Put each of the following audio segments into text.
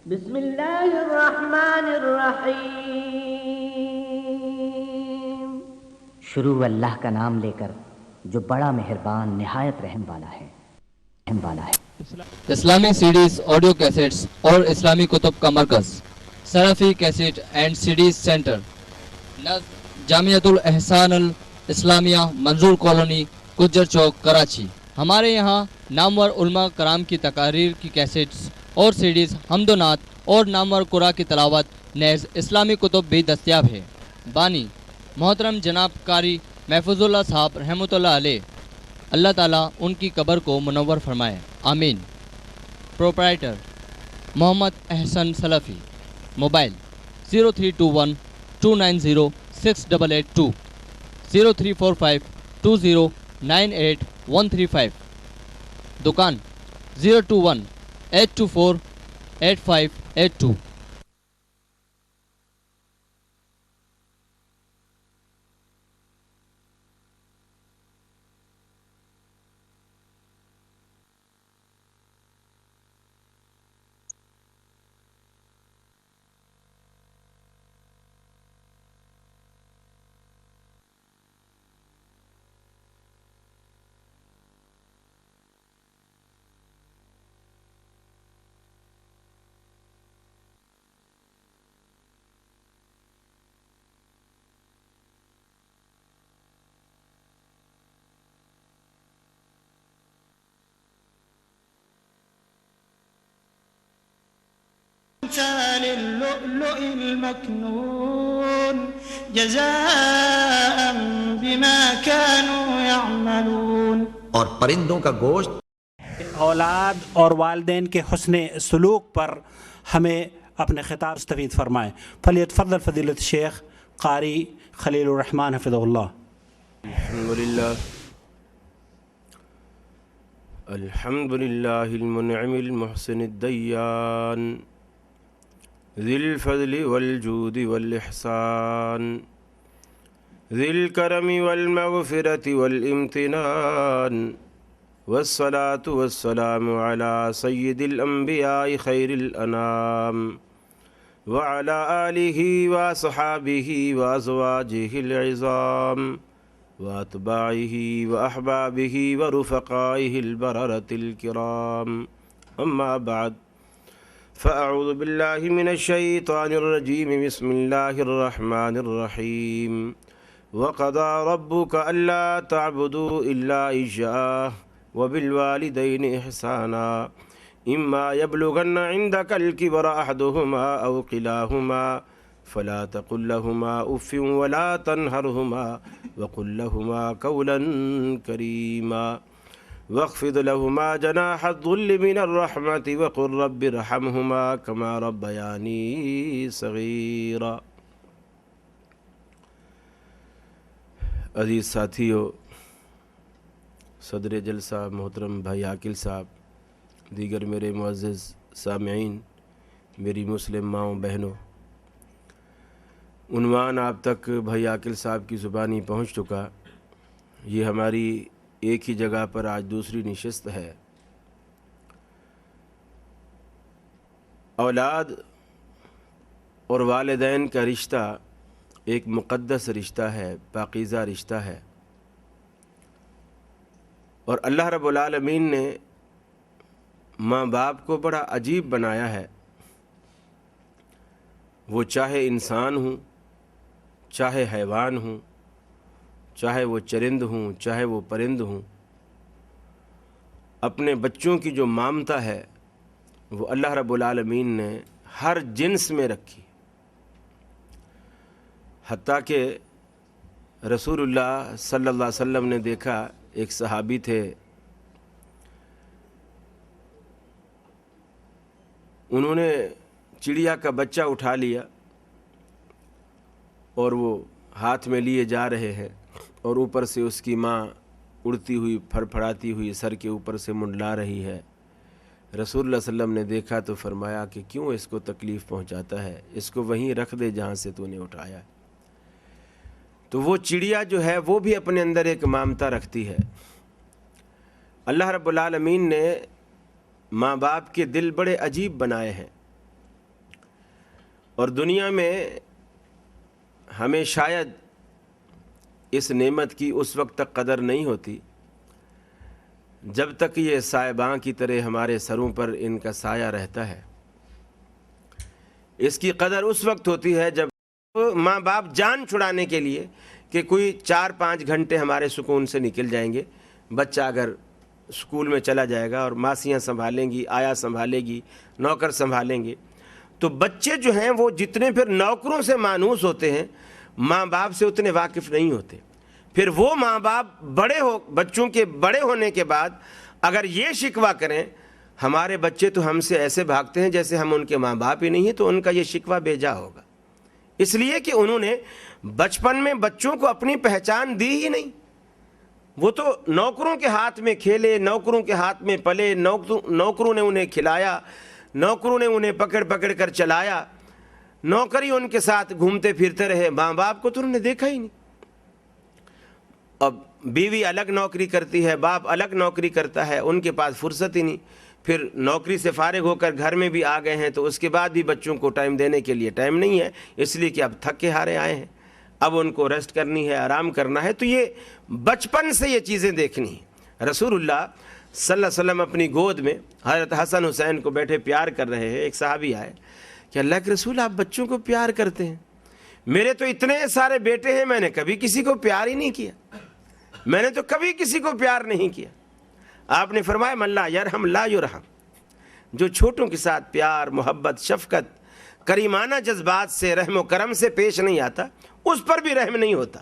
بسم اللہ الرحمن الرحیم۔ شروع اللہ کا نام لے کر جو بڑا مہربان نہایت رحم والا ہے۔ اسلامی سیڈیز، آڈیو کیسٹس اور اسلامی کتب کا مرکز Salafi cassette and CDs centre, Jamia Al-Ahsan Al-Islamia, Manzoor colony, Gujjar Chowk, Karachi. ہمارے یہاں نامور علماء کرام کی تقاریر کی کیسٹس اور سیڈیز، حمد و نعت اور نامور قرآن کی تلاوت نیز اسلامی کتب بھی دستیاب ہے۔ بانی محترم جناب قاری محفوظ اللہ صاحب رحمۃ اللہ علیہ، اللہ تعالیٰ ان کی قبر کو منور فرمائے، آمین۔ پروپرائٹر محمد احسن سلفی، موبائل 0321 290 6882 0345 2098 135، دکان 021 824 8582۔ أمثال اللؤلؤ المكنون جزاء بما كانوا يعملون۔ اور پرندوں کا گوشت۔ اولاد اور والدین کے حسن سلوک پر ہمیں اپنے خطاب مستفید فرمائیں۔ فلیتفضل فضیلۃ الشیخ قاری خلیل الرحمن حفظہ اللہ۔ الحمد للہ المنعم المحسن الدیان ذی الفضل والجود والإحسان ذی الکرم والمغفرة والامتنان والصلاة والسلام على سید الانبیاء خیر الانام وعلى آلہ وصحابہ وازواجہ العظام واتباعہ واحبابہ ورفقائہ البررة الکرام، اما بعد فاعوذ باللہ من الشیطان الرجیم، بسم اللہ الرحمن الرحیم۔ وقضى ربك ألا تعبدوا إلا إياه وبالوالدين إحسانا إما يبلغن عندك الكبر أحدهما أو كلاهما فلا تقل لهما أف ولا تنهرهما وقل لهما قولا كريما واخفض لهما جناح الذل من الرحمة وقل رب ارحمهما كما ربياني صغيرا۔ عزیز ساتھیو، صدر جلسہ محترم بھائی عاقل صاحب، دیگر میرے معزز سامعین، میری مسلم ماؤں بہنوں، عنوان آپ تک بھائی عاقل صاحب کی زبانی پہنچ چکا۔ یہ ہماری ایک ہی جگہ پر آج دوسری نشست ہے۔ اولاد اور والدین کا رشتہ ایک مقدس رشتہ ہے، پاکیزہ رشتہ ہے، اور اللہ رب العالمین نے ماں باپ کو بڑا عجیب بنایا ہے۔ وہ چاہے انسان ہوں، چاہے حیوان ہوں، چاہے وہ چرند ہوں، چاہے وہ پرند ہوں، اپنے بچوں کی جو ممتا ہے وہ اللہ رب العالمین نے ہر جنس میں رکھی۔ حتیٰ کہ رسول اللہ صلی اللہ علیہ وسلم نے دیکھا، ایک صحابی تھے، انہوں نے چڑیا کا بچہ اٹھا لیا اور وہ ہاتھ میں لیے جا رہے ہیں، اور اوپر سے اس کی ماں اڑتی ہوئی پھڑ پھڑاتی ہوئی سر کے اوپر سے منڈلا رہی ہے۔ رسول اللہ صلی اللہ علیہ وسلم نے دیکھا تو فرمایا کہ کیوں اس کو تکلیف پہنچاتا ہے، اس کو وہیں رکھ دے جہاں سے تو نے اٹھایا۔ تو وہ چڑیا جو ہے وہ بھی اپنے اندر ایک ممتا رکھتی ہے۔ اللہ رب العالمین نے ماں باپ کے دل بڑے عجیب بنائے ہیں۔ اور دنیا میں ہمیں شاید اس نعمت کی اس وقت تک قدر نہیں ہوتی جب تک یہ صاحباں کی طرح ہمارے سروں پر ان کا سایہ رہتا ہے. اس کی قدر اس وقت ہوتی ہے جب ماں باپ جان چھڑانے کے لیے کہ کوئی 4-5 گھنٹے ہمارے سکون سے نکل جائیں گے. بچہ اگر اسکول میں چلا جائے گا اور ماسیاں سنبھالیں گی, آیا سنبھالے گی, نوکر سنبھالیں گے, تو بچے جو ہیں وہ جتنے پھر نوکروں سے مانوس ہوتے ہیں ماں باپ سے اتنے واقف نہیں ہوتے. پھر وہ ماں باپ بچوں کے بڑے ہونے کے بعد اگر یہ شکوہ کریں ہمارے بچے تو ہم سے ایسے بھاگتے ہیں جیسے ہم ان کے ماں باپ ہی نہیں ہیں, تو ان کا یہ شکوہ بے جا ہوگا. اس لیے کہ انہوں نے بچپن میں بچوں کو اپنی پہچان دی ہی نہیں. وہ تو نوکروں کے ہاتھ میں کھیلے, نوکروں کے ہاتھ میں پلے, نوکروں نے انہیں کھلایا, نوکروں نے انہیں پکڑ پکڑ کر چلایا, نوکری ان کے ساتھ گھومتے پھرتے رہے. ماں باپ کو تو انہوں نے دیکھا ہی نہیں. اب بیوی الگ نوکری کرتی ہے, باپ الگ نوکری کرتا ہے, ان کے پاس فرصت ہی نہیں. پھر نوکری سے فارغ ہو کر گھر میں بھی آ گئے ہیں تو اس کے بعد بھی بچوں کو ٹائم دینے کے لیے ٹائم نہیں ہے, اس لیے کہ اب تھک کے ہارے آئے ہیں, اب ان کو ریسٹ کرنی ہے, آرام کرنا ہے. تو یہ بچپن سے یہ چیزیں دیکھنی ہیں. رسول اللہ صلی اللہ علیہ وسلم اپنی گود میں حضرت حسن حسین کو بیٹھے پیار کر رہے ہیں. ایک صحابی آئے کہ اللہ کے رسول آپ بچوں کو پیار کرتے ہیں, میرے تو اتنے سارے بیٹے ہیں, میں نے کبھی کسی کو پیار ہی نہیں کیا, میں نے تو کبھی کسی کو پیار نہیں کیا. آپ نے فرمایا من لا یرحم لا یرحم, جو چھوٹوں کے ساتھ پیار, محبت, شفقت, کریمانہ جذبات سے, رحم و کرم سے پیش نہیں آتا اس پر بھی رحم نہیں ہوتا.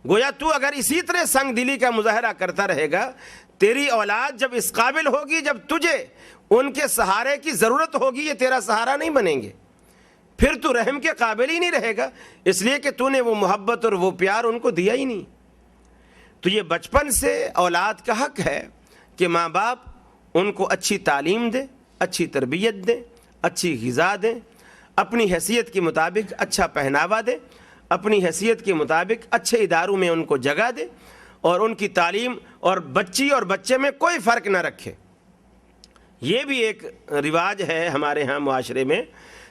گویا تو اگر اسی طرح سنگ دلی کا مظاہرہ کرتا رہے گا, تیری اولاد جب اس قابل ہوگی جب تجھے ان کے سہارے کی ضرورت ہوگی یہ تیرا سہارا نہیں بنیں گے, پھر تو رحم کے قابل ہی نہیں رہے گا, اس لیے کہ تو نے وہ محبت اور وہ پیار ان کو دیا ہی نہیں. تو یہ بچپن سے اولاد کا حق ہے کہ ماں باپ ان کو اچھی تعلیم دے, اچھی تربیت دے, اچھی غذا دیں, اپنی حیثیت کے مطابق اچھا پہناوا دے, اپنی حیثیت کے مطابق اچھے اداروں میں ان کو جگہ دے, اور ان کی تعلیم اور بچی اور بچے میں کوئی فرق نہ رکھے. یہ بھی ایک رواج ہے ہمارے ہاں معاشرے میں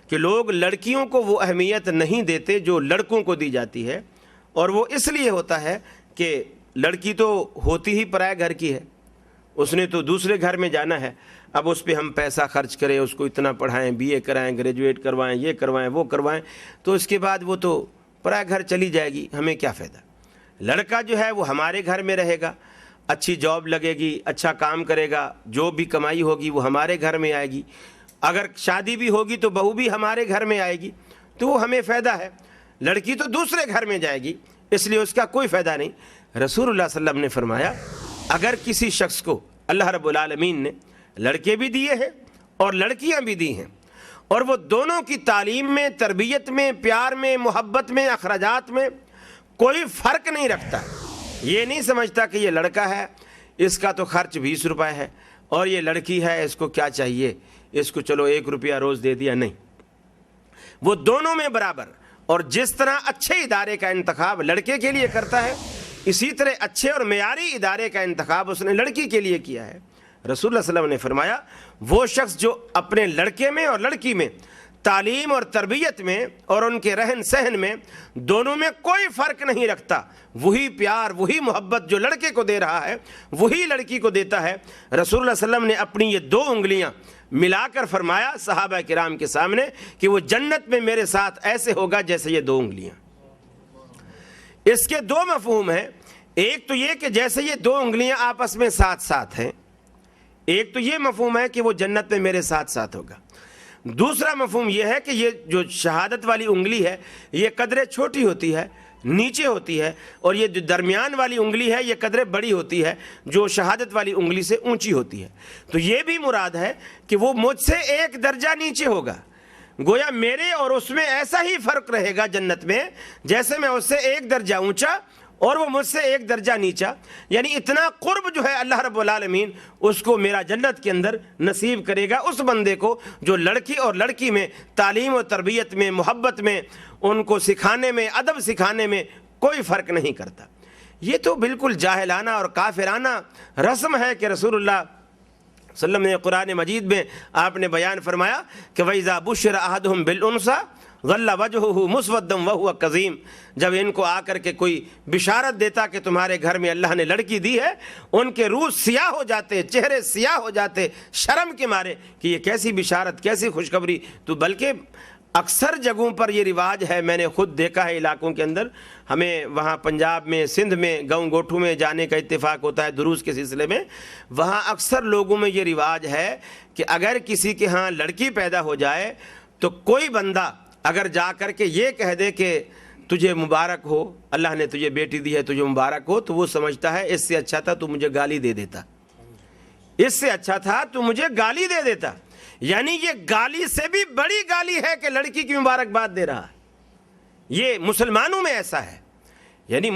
کہ لوگ لڑکیوں کو وہ اہمیت نہیں دیتے جو لڑکوں کو دی جاتی ہے, اور وہ اس لیے ہوتا ہے کہ لڑکی تو ہوتی ہی پرائے گھر کی ہے, اس نے تو دوسرے گھر میں جانا ہے, اب اس پہ ہم پیسہ خرچ کریں, اس کو اتنا پڑھائیں, بی اے کرائیں, گریجویٹ کروائیں, یہ کروائیں, وہ کروائیں, تو اس کے بعد وہ تو پرائے گھر چلی جائے گی, ہمیں کیا فائدہ. لڑکا جو ہے وہ ہمارے گھر میں رہے گا, اچھی جاب لگے گی, اچھا کام کرے گا, جو بھی کمائی ہوگی وہ ہمارے گھر میں آئے گی, اگر شادی بھی ہوگی تو بہو بھی ہمارے گھر میں آئے گی, تو وہ ہمیں فائدہ ہے. لڑکی تو دوسرے گھر میں جائے گی, اس لیے اس کا کوئی فائدہ نہیں. رسول اللہ صلی اللہ علیہ وسلم نے فرمایا اگر کسی شخص کو اللہ رب العالمین نے لڑکے بھی دیے ہیں اور لڑکیاں بھی دی ہیں, اور وہ دونوں کی تعلیم میں, تربیت میں, پیار میں, محبت میں, اخراجات میں کوئی فرق نہیں رکھتا, یہ نہیں سمجھتا کہ یہ لڑکا ہے اس کا تو خرچ 20 روپے ہے اور یہ لڑکی ہے اس کو کیا چاہیے, اس کو چلو 1 روپیہ روز دے دیا, نہیں, وہ دونوں میں برابر. اور جس طرح اچھے ادارے کا انتخاب لڑکے کے لیے کرتا ہے, اسی طرح اچھے اور معیاری ادارے کا انتخاب اس نے لڑکی کے لیے کیا ہے. رسول اللہ صلی اللہ علیہ وسلم نے فرمایا وہ شخص جو اپنے لڑکے میں اور لڑکی میں, تعلیم اور تربیت میں اور ان کے رہن سہن میں, دونوں میں کوئی فرق نہیں رکھتا, وہی پیار, وہی محبت جو لڑکے کو دے رہا ہے وہی لڑکی کو دیتا ہے. رسول اللہ صلی اللہ علیہ وسلم نے اپنی یہ 2 انگلیاں ملا کر فرمایا صحابہ کرام کے سامنے کہ وہ جنت میں میرے ساتھ ایسے ہوگا جیسے یہ 2 انگلیاں. اس کے 2 مفہوم ہیں. ایک تو یہ کہ جیسے یہ 2 انگلیاں آپس میں ساتھ ساتھ ہیں, ایک تو یہ مفہوم ہے کہ وہ جنت میں میرے ساتھ ساتھ ہوگا. دوسرا مفہوم یہ ہے کہ یہ جو شہادت والی انگلی ہے یہ قدرے چھوٹی ہوتی ہے, نیچے ہوتی ہے, اور یہ جو درمیان والی انگلی ہے یہ قدرے بڑی ہوتی ہے جو شہادت والی انگلی سے اونچی ہوتی ہے. تو یہ بھی مراد ہے کہ وہ مجھ سے 1 درجہ نیچے ہوگا, گویا میرے اور اس میں ایسا ہی فرق رہے گا جنت میں جیسے میں اس سے 1 درجہ اونچا اور وہ مجھ سے 1 درجہ نیچا. یعنی اتنا قرب جو ہے اللہ رب العالمین اس کو میرا جنت کے اندر نصیب کرے گا اس بندے کو جو لڑکی اور لڑکی میں, تعلیم و تربیت میں, محبت میں, ان کو سکھانے میں, ادب سکھانے میں کوئی فرق نہیں کرتا. یہ تو بالکل جاہلانہ اور کافرانہ رسم ہے کہ رسول اللہ صلی اللہ علیہ وسلم نے قرآن مجید میں آپ نے بیان فرمایا کہ وَإِذَا بُشِّرَ أَحَدُهُمْ بِالْأُنْثَىٰ ظل وجہہ مسودا وہو کظیم، جب ان کو آ کر کے کوئی بشارت دیتا کہ تمہارے گھر میں اللہ نے لڑکی دی ہے، ان کے روح سیاہ ہو جاتے، چہرے سیاہ ہو جاتے شرم کے مارے کہ یہ کیسی بشارت، کیسی خوشخبری۔ تو بلکہ اکثر جگہوں پر یہ رواج ہے، میں نے خود دیکھا ہے علاقوں کے اندر، ہمیں وہاں پنجاب میں، سندھ میں، گاؤں گوٹھوں میں جانے کا اتفاق ہوتا ہے دروس کے سلسلے میں، وہاں اکثر لوگوں میں یہ رواج ہے کہ اگر کسی کے ہاں لڑکی پیدا ہو جائے تو کوئی بندہ اگر جا کر کے یہ کہہ دے کہ تجھے مبارک ہو، اللہ نے تجھے بیٹی دی ہے، تجھے مبارک ہو، تو وہ سمجھتا ہے اس سے اچھا تھا تو مجھے گالی دے دیتا، اس سے اچھا تھا تو مجھے گالی دے دیتا۔ یعنی یہ گالی سے بھی بڑی گالی ہے کہ لڑکی کی مبارکباد دے رہا ہے۔ یہ مسلمانوں میں ایسا ہے، یعنی